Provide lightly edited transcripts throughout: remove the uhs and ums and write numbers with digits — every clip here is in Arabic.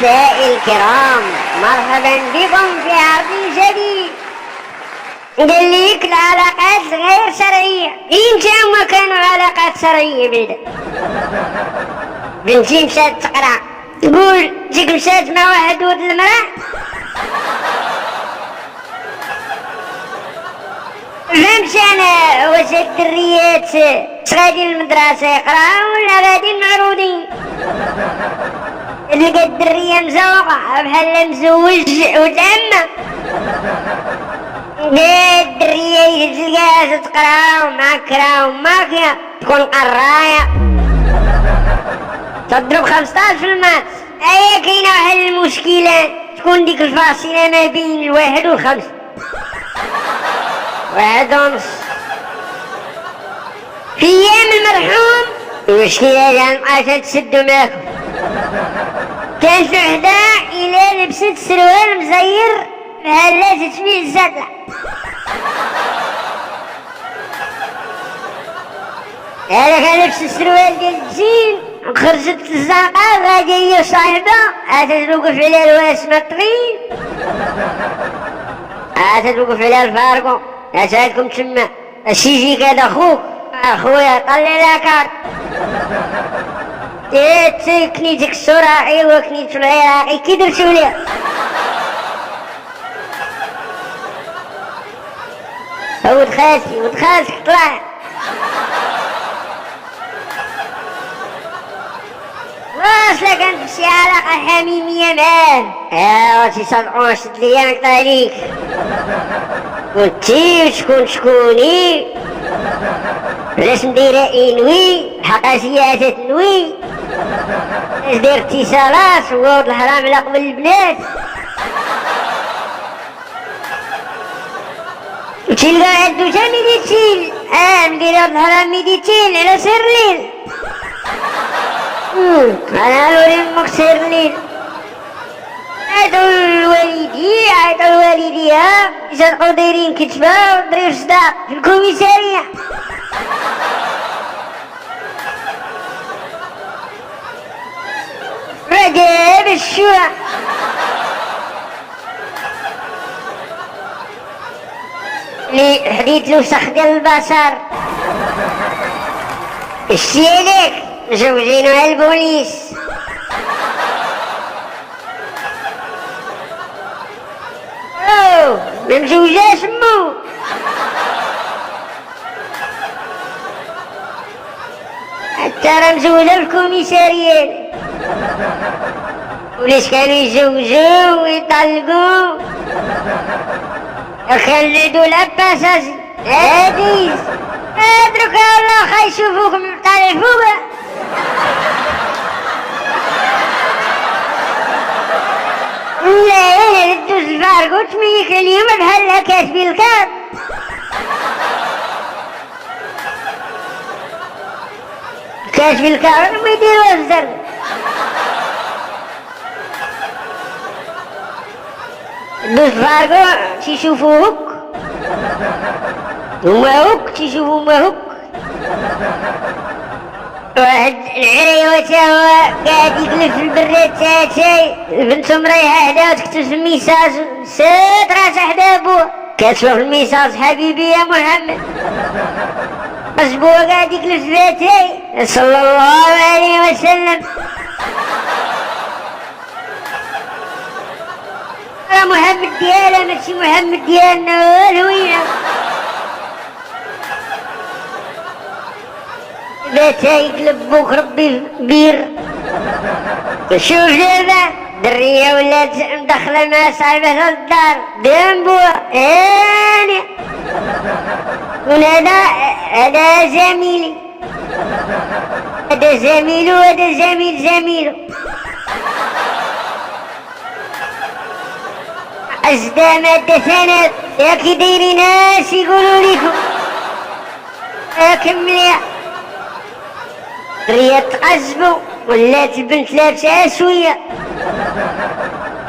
نسائي الكرام، مرحبا بكم في عرض جديد. قال ليك العلاقات غير شرعية، انت هما كانوا علاقات شرعية بعدا. بنتي مشات تقرا، تقول ديك مشات مع واحد ولد المرأة، فهمت انا. واش هاد الدريات غادي للمدرسة يقراو ولا غادي معروضين؟ تلقى الدرية مزوقة بحال مزوج وتأمة، الدرية تلقاها تقرا ومعكرة وماكية، تكون قراية تضرب 15 في المات. ايا كاينة واحد المشكلة، تكون ديك الفاصلة ما بين 1 و 5، 1.5. في ايام المرحوم المشكلة اللي بقات تسدو معاكم، كانت وحدة إلا لبست سروال مزير بحال تتبيع الزادلة، هذاك لبس السروال ديال الجين وخرجت الزنقة غادية هي وصاحبها، توقف على الواسمة الطويل، توقف على الفارقو، ساعدكم تما اش يجيك هذا خوك، اخويا طلع لاكارت، كنيتك السراحي وكنيت العراقي كي درتو ليها. ولد خالتك طلع واصلة كانت شي علاقة حميمية معاه، تيصالحو شد ليا نقطع عليك، كنتي شكوني علاش نديرها انوي الحقاسية تتنوي، علاش داير اتصالات وولد الحرام على قبل البنات، تلقى عندو تا ميديتين، ندير ولد الحرام ميديتين على سير الليل، انا نوري امك سير الليل. عيطوا الوالديها يصدقوا دايرين كتبة وضريب صداق في الكوميسارية. رجاب الشوع اللي حديت له سخ ديال البصر، اشتي عليك مزوجينو على البوليس. ما مزوجاش مو، حتى راه مزوجة في الكوميسارية، وليش كانوا يتزوجوا ويطلقوا كان عندو لاباساسي هاديز، ادرك الله خا يشوفوك طالع فوق. لا دوز الفارق وتميك اليوم بحال كاتبين الكاد، كاتبين الكاد ما يديروها الزر. دوز الفارق تيشوفوك هما هوك، تيشوفو هما هوك. واحد العريوة تا هو قاعد يقلب في البراد تاعي، بنتو مريحة حداه وتكتب في الميساج سات راسها حدا بوها، كاتبة في الميساج حبيبي يا محمد، بس بوها قاعد يقلب في بيتي صلى الله عليه وسلم. محمد ديالها ماشي محمد ديالنا الهوية. بيتها يقلب بوك ربي بير. شوف دابا درية ولات مدخلة مع صاحبتها للدار بينبوها هاني، قول هذا زميلي، هذا زميلو وهذا زميلو. أجدى مادة ثانية يا كي دايرين ناس يقولوا ليكم مليح. درية تقزبو ولات البنت لابسة شوية،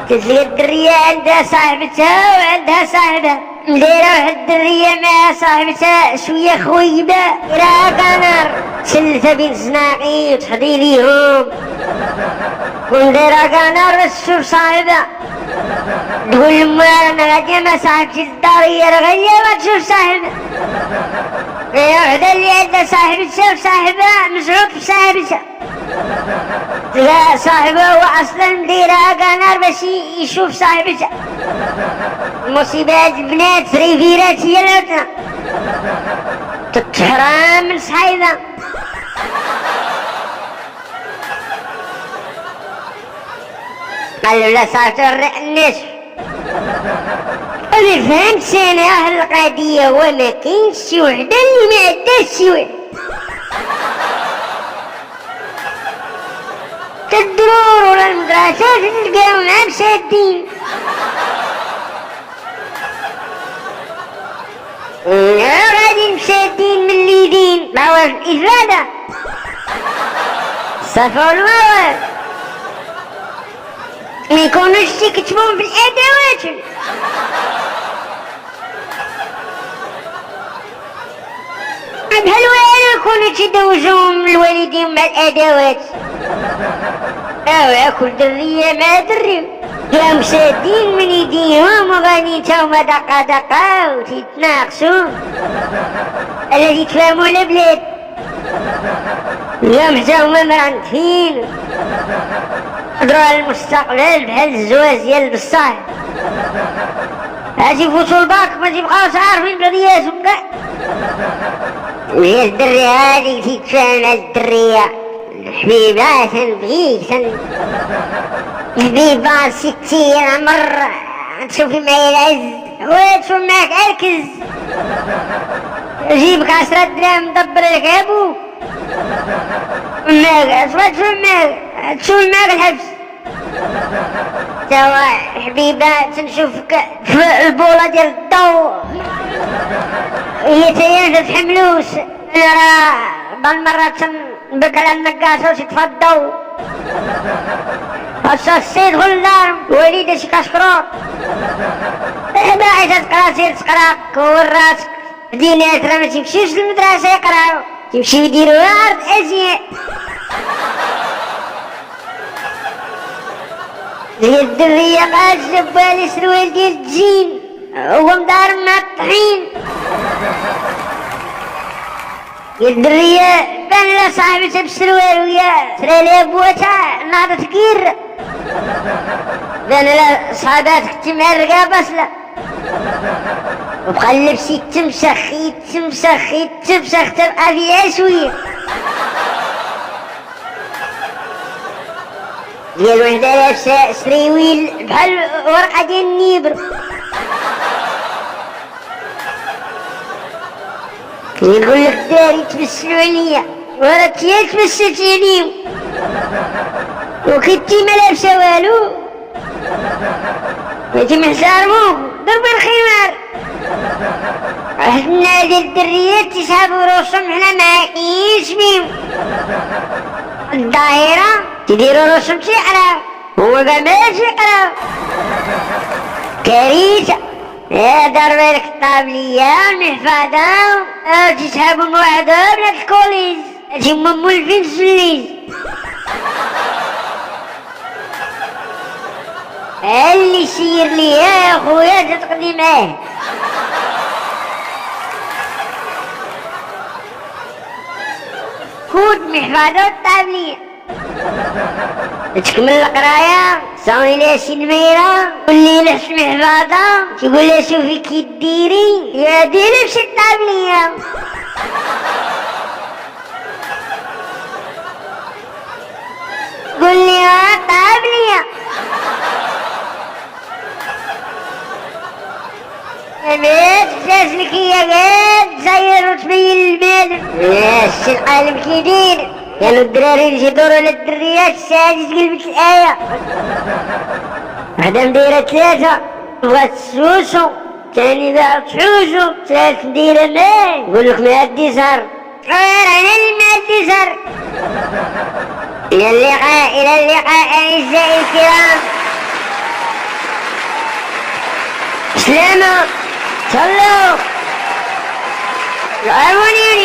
تلقى الدرية عندها صاحبتها وعندها صاحبها، مديرة واحد الدرية مع صاحبتها شوية خويبة راها كنار، سلتها بين زناقي وتحضي ليهم كون دايرة كنار بس تشوف صاحبها، تقول لما انا غادية ما صاحبتي الدار هي غادية ما تشوف صاحبها. هي وحدة اللي عندها صاحبتها وصاحبها مزعوق في صاحبتها، تلقى صاحبها هو اصلا دايرها كنار باش يشوف صاحبتها. المصيبة هاد البنات ريفيرات هي العتنة تتحرام من صحيبها. قالوا لا صارت الناس. أنا فهمت أنا القضية وما كاينش شي وحدة اللي ما عندهاش شي واحد. الدرور ولا المدرسة تلقاهم عام شادين. غادي مشادين من اليدين ما هو الإفادة الصفا والمروة ما يكونوش يكتبون بالأدوات. بحال والو يكونوا تيدوزوهم الوالدين مع الأدوات. كل درية مع دري كلام شادين من يديهم وغادي نتاهما دقا دقا وتيتناقشو الذي يتفاهموا البلاد. اليوم حتى هما مرنتين هضروا على المستقبل بحال الزواج ديال بصح. هاتي يفوتوا الباك ما تيبقاوش عارفين بلادياتهم كاع. وهي الدرية هادي تيتفاهم مع الدرية حبيبة تنبغيك حبيبة ستي العمر تشوفي معايا العز وتشوف معاك عركز جيبك 10 دراهم دبر لك ابوك معاك تشوف معاك الحبس. توا حبيبة تنشوفك في البولة ديال الضو هي تاهي متتحملوش. انا راه بعض المرات نبكى على النقاصة وتطفى الضو هسا السيد غل الدار وليدة شي كشكروط باعي تقرا سير تقرا كور راسك دينات راه ما تمشيوش للمدرسة يقراو تمشيو يديرو عرض ازياء. هي الدرية قاعد جابوها لي سروال ديال الجين هو مدار مع الطحين. يا الدرية بان لها صاحبتها بالسروال ويا ترى لها بواتها ناضت كير بان لها صحاباتك تمع الرقابة سلا وبقى اللبس يتمسخ تبقى فيها شوية ديال وحدة لابسة سريويل بحال ورقة ديال النيبر يقول لك داري تمثلوا عليا ورا تيا تمثلت عليهم وكنتي ما لابسه والو انتي محتارموك ضرب الخمار. حنا ديال الدريات تيسحبوا روسهم حنا ما كاينش بيهم الظاهرة تيديروا روسهم تيقراو هو كاع ماشي يقراو كارثة. دار بالك الطابلية والمحفظة تسحبوا من وحدها بنات الكوليج هادي هما مولفين الزليز. اللي يسير ليها يا خويا تتقضي معاه. كود محفظة والطابلية تكمل القراية صاوي لها شي نميرة واللي لحس محفظة تقول لها شوفي كي ديري يا ديري بشي الطابلية. قول لي طابلية البيت تسلك هي قاد تسير وتبين المال الشي القالب كيدير. كانوا الدراري يجي يدوروا على الدريات السادس قلبت الآية وحدة مديرة 3 بغات تسوسو تاني باعت حوسو ثالث مديرة ماي يقولك معدي زهر أنا اللي معدي زهر. إلى اللقاء أعزائي الكرام. سلامة صلوا العوني